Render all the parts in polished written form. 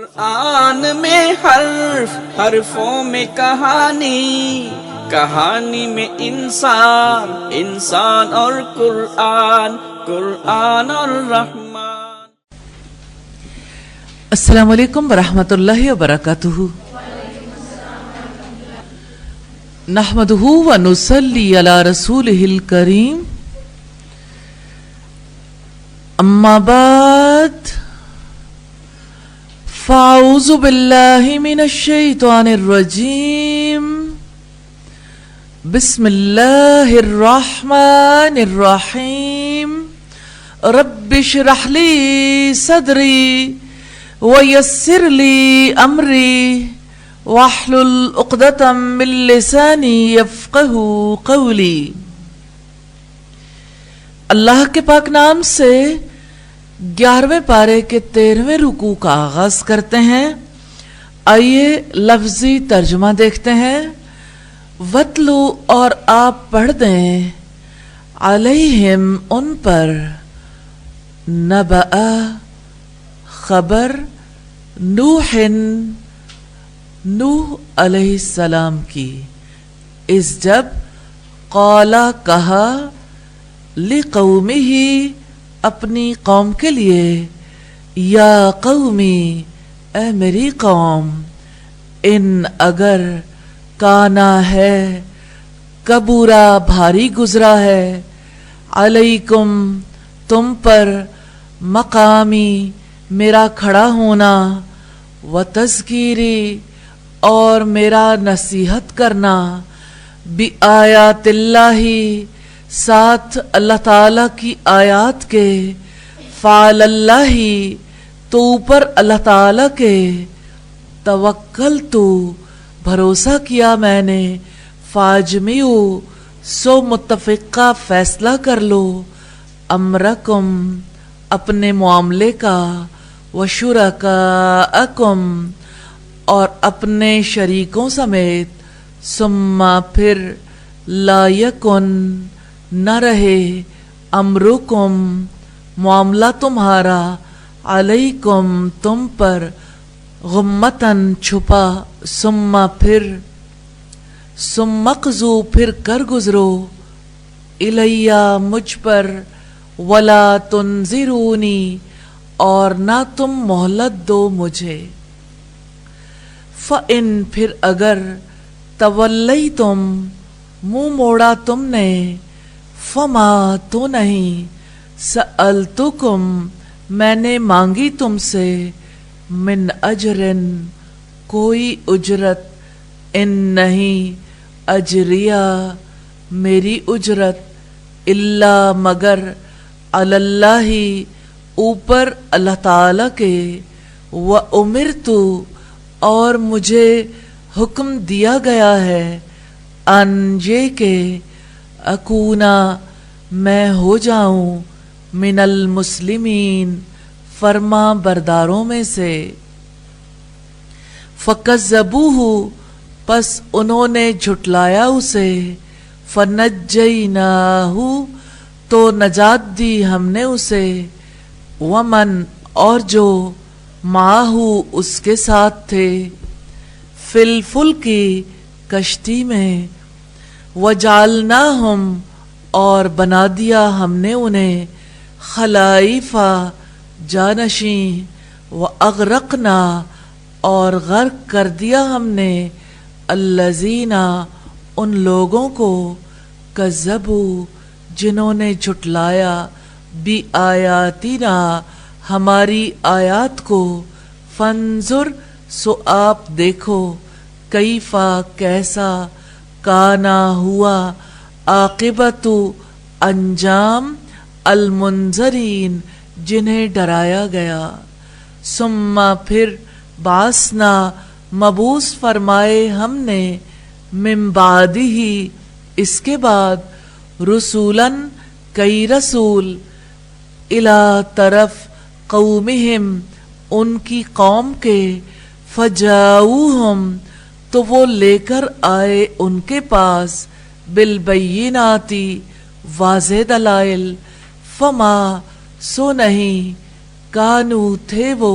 قرآن میں حرف، حرفوں میں کہانی، کہانی میں انسان، انسان اور قرآن، قرآن اور رحمان۔ السلام علیکم ورحمۃ اللہ وبرکاتہ۔ نحمدہ ونصلی علی رسولہ الکریم، اما بعد فاعوذ باللہ من الشیطان الرجیم، بسم اللہ الرحمن الرحیم، رب اشرح لی صدری ویسر لی امری واحلل عقدۃ من لسانی یفقہوا قولی۔ اللہ کے پاک نام سے 11ویں پارے کے 13ویں رکوع کا آغاز کرتے ہیں۔ آئیے لفظی ترجمہ دیکھتے ہیں۔ وَاتْلُو اور آپ پڑھ دیں، علیہم ان پر، نبأ خبر، نوح علیہ السلام کی، اس جب قالا کہا، لقومہ اپنی قوم کے لیے، یا قومی اے میری قوم، ان اگر کانا ہے، کبورا بھاری گزرا ہے، علیکم تم پر، مقامی میرا کھڑا ہونا، و تذکیری اور میرا نصیحت کرنا، بآیات اللہ ساتھ اللہ تعالیٰ کی آیات کے، فعلی اللہ تو اوپر اللہ تعالیٰ کے، توکلت بھروسہ کیا میں نے، فاجمعوا سو متفقہ فیصلہ کر لو، امرکم اپنے معاملے کا، وشرکاءکم اور اپنے شریکوں سمیت، ثم پھر، لا یکن نہ رہے، امرکم معاملہ تمہارا، علیکم تم پر، غمتن چھپا، ثم پھر، ثم اقضوا پھر کر گزرو، الیہ مجھ پر، ولا تنظرونی اور نہ تم مہلت دو مجھے، فإن پھر اگر، تولیتم منہ موڑا تم نے، فما تو نہیں، سألتکم میں نے مانگی تم سے، من اجرن کوئی اجرت، ان نہیں، اجریہ میری اجرت، الا مگر، علی اللہ اوپر اللہ تعالیٰ کے، وامرت اور مجھے حکم دیا گیا ہے، ان یہ کہ، اکونا میں ہو جاؤں، من المسلمین فرما برداروں میں سے، فکذبوہ پس انہوں نے جھٹلایا اسے، فنجیناہ تو نجات دی ہم نے اسے، ومن اور جو، معہ اس کے ساتھ تھے، فی الفلک کشتی میں، وجعلناہم اور بنا دیا ہم نے انہیں، خلائفہ جانشیں، واغرقنا اور غرق کر دیا ہم نے، الذین ان لوگوں کو، کذبوا جنہوں نے جھٹلایا، بآیاتنا ہماری آیات کو، فانظر سو آپ دیکھو، کیفا کیسا، کانا ہوا، عاقبت انجام، المنذرین جنہیں ڈرایا گیا، ثم پھر، بعثنا مبعوث فرمائے ہم نے، من بعدہ اس کے بعد، رسولاً کئی رسول، الی طرف، قومہم ان کی قوم کے، فجاؤہم تو وہ لے کر آئے ان کے پاس، بالبینات واضح دلائل، فما سو نہیں، کانو تھے وہ،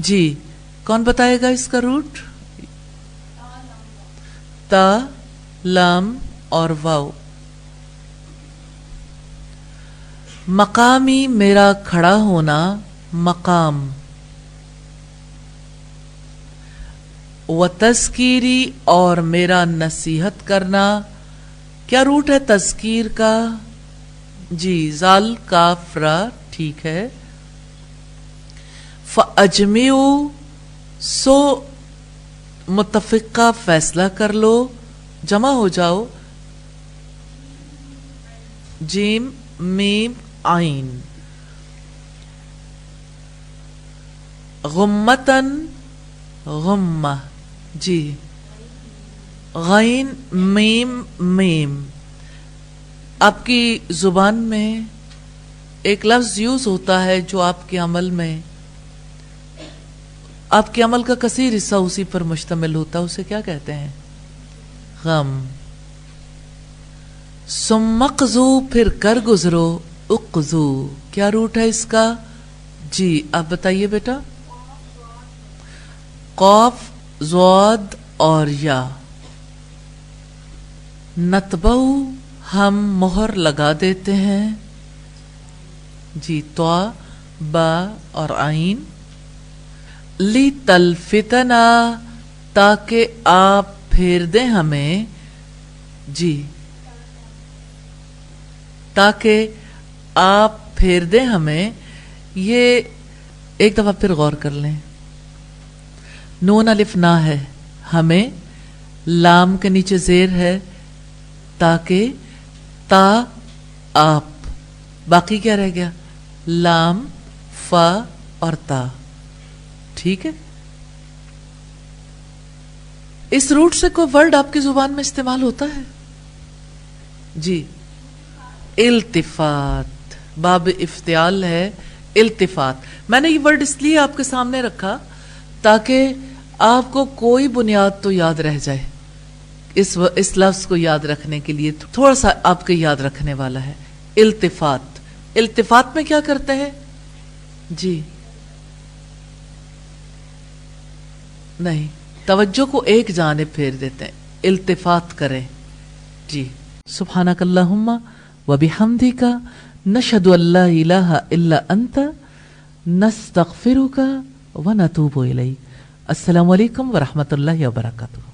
جی کون بتائے گا اس کا روٹ؟ تا، لام اور واو. مقامی میرا کھڑا ہونا، مقام. و تذکیری اور میرا نصیحت کرنا. کیا روٹ ہے تذکیر کا؟ جی زال کاف را، ٹھیک ہے. فاجمعوا سو متفقہ فیصلہ کر لو، جمع ہو جاؤ. جیم میم عین. غمتن، غمہ. جی غین میم میم. آپ کی زبان میں ایک لفظ یوز ہوتا ہے جو آپ کے عمل میں، آپ کے عمل کا کثیر حصہ اسی پر مشتمل ہوتا ہے، اسے کیا کہتے ہیں؟ غم. ثم اقضوا پھر کر گزرو، اقضو. کیا روٹ ہے اس کا؟ جی آپ بتائیے بیٹا. قاف، ضاد اور یا. نتبو ہم مہر لگا دیتے ہیں. جی طا، با اور عین. لی تلفتنا تاکہ آپ پھیر دیں ہمیں. جی تاکہ آپ پھیر دیں ہمیں. یہ ایک دفعہ پھر غور کر لیں. نون الف نہ ہے، ہمیں لام کے نیچے زیر ہے، تاکہ تا آپ. باقی کیا رہ گیا؟ لام، فا اور تا. ٹھیک ہے. اس روٹ سے کوئی ورڈ آپ کی زبان میں استعمال ہوتا ہے؟ جی التفات. باب افتعال ہے التفات. میں نے یہ ورڈ اس لیے آپ کے سامنے رکھا تاکہ آپ کو کوئی بنیاد تو یاد رہ جائے. اس لفظ کو یاد رکھنے کے لیے تھوڑا سا آپ کے یاد رکھنے والا ہے. التفات. التفات میں کیا کرتے ہیں؟ جی نہیں، توجہ کو ایک جانب پھیر دیتے ہیں، التفات کریں. جی سبحانک اللہم و بحمدک نشہد ان لا الہ الا انت نستغفرک و نتوب الیک. السلام علیکم ورحمۃ اللہ وبرکاتہ.